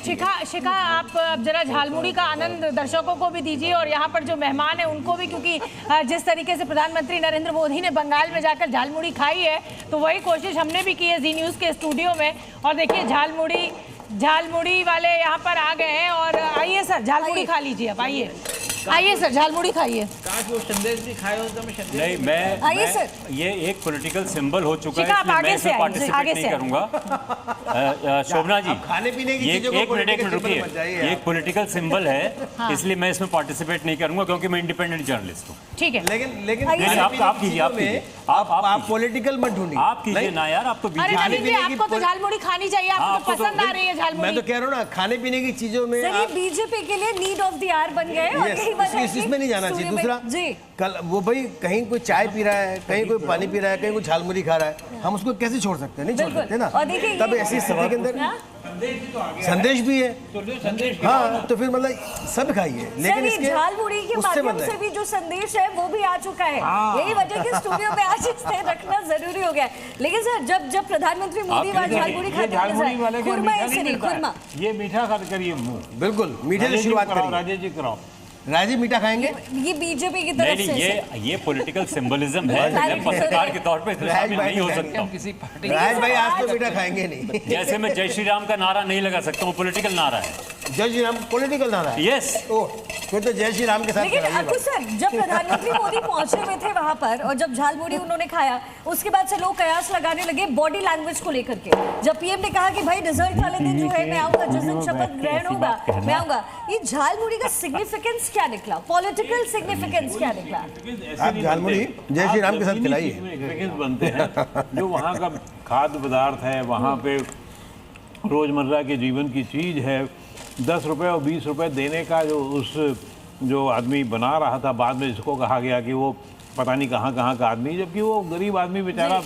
शिखा आप जरा झालमुड़ी का आनंद दर्शकों को भी दीजिए और यहाँ पर जो मेहमान है उनको भी, क्योंकि जिस तरीके से प्रधानमंत्री नरेंद्र मोदी ने बंगाल में जाकर झालमुड़ी खाई है तो वही कोशिश हमने भी की है जी न्यूज़ के स्टूडियो में। और देखिए झालमुड़ी वाले यहाँ पर आ गए हैं और आइए सर झालमुड़ी खा लीजिए। अब आइए सर झालमुड़ी खाइए। काश वो संदेश भी खाए हो तो मैं संदेश नहीं, मैं आइए सर। ये एक पॉलिटिकल सिंबल हो चुका है, आप इसलिए आगे मैं से इसमें पार्टिसिपेट नहीं करूंगा। शोभना जी, खाने पीने की चीजों एक मिनट रुकिए। ये एक पॉलिटिकल सिंबल है, इसलिए मैं इसमें पार्टिसिपेट नहीं करूंगा क्योंकि मैं इंडिपेंडेंट जर्नलिस्ट हूँ। ठीक है, लेकिन आप कीजिए, आप पॉलिटिकल मत ढूंढिए। आप कीजिए ना यार, आप तो आपको तो झालमुड़ी खानी चाहिए, आपको तो पसंद आ रही है झालमुड़ी। मैं तो कह रहा हूँ ना, खाने पीने की चीजों में बीजेपी के लिए नीड ऑफ द आवर बन गए और यही वजह है इसमें नहीं जाना चाहिए। दूसरा जी, कल वो भाई कहीं कोई चाय पी रहा है, कहीं कोई पानी पी रहा है, कहीं कोई झालमुड़ी खा रहा है, हम उसको कैसे छोड़ सकते हैं? नहीं छोड़ सकते ना। तब ऐसी स्थिति के अंदर संदेश भी है। हाँ, तो फिर मतलब सब खाइए, लेकिन इसके झालमुड़ी के माध्यम से भी जो संदेश है वो भी आ चुका है। यही वजह कि स्टूडियो में आज इसे रखना जरूरी हो गया। लेकिन सर जब प्रधानमंत्री मोदी झालमुड़ी खाते खुरमा ये मीठा खा करिए मुंह, बिल्कुल मीठे से शुरुआत करिए। राजेश जी कराओ, राजीव मीठा खाएंगे। ये बीजेपी की तरफ से ये पॉलिटिकल सिंबलिज्म है। मैं पत्रकार के तौर पे शामिल नहीं हो सकता हूँ। किसी पार्टी राज भाई आज तो मीठा खाएंगे नहीं। जैसे मैं जय श्री राम का नारा नहीं लगा सकता, वो पॉलिटिकल नारा है। जय श्री राम पॉलिटिकल नारा है? यस। फिर तो जय श्री राम के साथ। लेकिन अकुश सर, जब प्रधानमंत्री मोदी पहुंचे हुए थे वहां पर और जब झालमुड़ी उन्होंने खाया, उसके बाद से लोग कयास लगाने लगे बॉडी लैंग्वेज को लेकर के। जब पीएम ने कहा कि भाई रिजल्ट वाले दिन जो है मैं आऊंगा, जिस दिन शपथ ग्रहण होगा मैं आऊंगा, ये झालमुड़ी का सिग्निफिकेंस क्या निकला, पॉलिटिकल सिग्निफिकेंस क्या निकला? आप झालमुड़ी जय श्री राम के साथ खिलाइए। बनते हैं जो वहाँ का खाद्य पदार्थ है, वहाँ पे रोजमर्रा के जीवन की चीज है। 10 रुपए और 20 रुपए देने का जो आदमी बना रहा था, बाद में इसको कहा गया कि वो पता नहीं कहाँ का आदमी, जबकि वो गरीब आदमी बेचारा।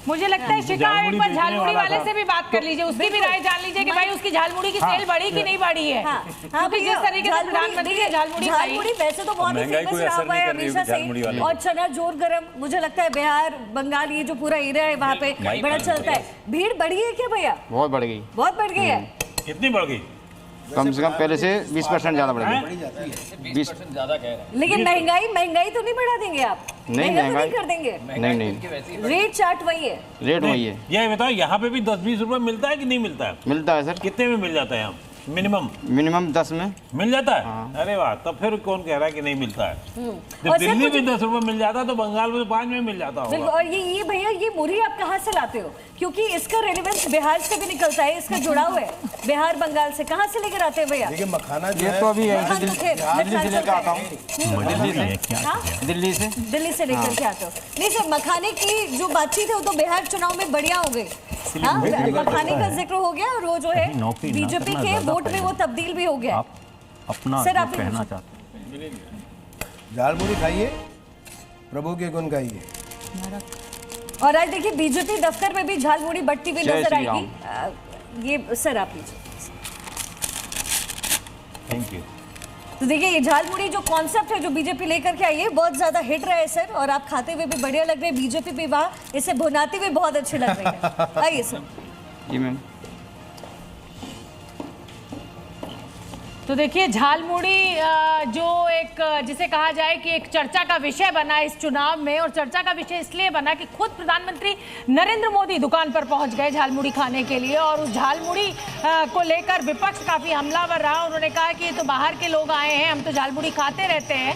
मुझे लगता है शिखा एक बार झालमुड़ी वाले से भी बात कर लीजिए, उसकी भी राय जान लीजिए कि भाई उसकी झालमुड़ी की सेल बढ़ी कि नहीं बढ़ी है। क्योंकि जिस तरीके से प्रधानमंत्री ने झालमुड़ी वैसे तो बहुत ही फेमस रहा है हमेशा से, और चना जोर गरम, मुझे लगता है बिहार बंगाल ये जो पूरा एरिया है वहाँ पे बड़ा चलता है। भीड़ बढ़ी है क्या भैया? बहुत बढ़ गई, बहुत बढ़ गई है। कितनी बढ़ गई? कम से कम पहले से 20% ज्यादा बढ़ गई। 20% ज्यादा कह रहे हैं। लेकिन महंगाई तो नहीं बढ़ा देंगे आप? नहीं, महंगाई कर देंगे? नहीं, रेट चार्ट वही है। रेट वही है। ये बताओ, यहाँ पे भी 10-20 रुपए मिलता है कि नहीं मिलता है? मिलता है सर। कितने में मिल जाता है? यहाँ मिनिमम 10 में मिल जाता है। अरे वाह, तब फिर कौन कह रहा है कि नहीं मिलता है? जब दिल्ली में 10 रुपए मिल जाता तो बंगाल में 5 में मिल जाता होगा। और ये भैया ये मुरही आप कहाँ से लाते हो? क्योंकि इसका रेलेवेंस बिहार से भी निकलता है, इसका जुड़ाव है बिहार बंगाल से। कहाँ से लेकर आते हैं भैया? देखिए मखाना ये तो अभी दिल्ली से लेकर आता हूँ। दिल्ली से लेकर के आते हो? नहीं सर, मखाने की जो बातचीत है वो तो बिहार चुनाव में बढ़िया हो गई। मखाने का जिक्र हो गया और वो जो है बीजेपी के वोट में वो तब्दील भी हो गया। अपना सर आप कहना चाहते हैं? झालमुड़ी खाइए, प्रभु के गुण गाइए। और आज देखिए बीजेपी दफ्तर में भी झालमुड़ी बढ़ती हुई नजर आएगी। ये सर आप लीजिए। Thank you. तो देखिए ये झालमुड़ी जो कॉन्सेप्ट है जो बीजेपी लेकर के आई है बहुत ज्यादा हिट रहा है सर, और आप खाते हुए भी बढ़िया लग रहे हैं। बीजेपी भी वहाँ इसे भुनाते हुए बहुत अच्छे लग रहे हैं। आइए सर। जी मैम। तो देखिए झालमुड़ी जो एक जिसे कहा जाए कि एक चर्चा का विषय बना इस चुनाव में, और चर्चा का विषय इसलिए बना कि खुद प्रधानमंत्री नरेंद्र मोदी दुकान पर पहुंच गए झालमुड़ी खाने के लिए, और उस झालमुड़ी को लेकर विपक्ष काफी हमलावर रहा। उन्होंने कहा कि ये तो बाहर के लोग आए हैं, हम तो झालमुड़ी खाते रहते हैं।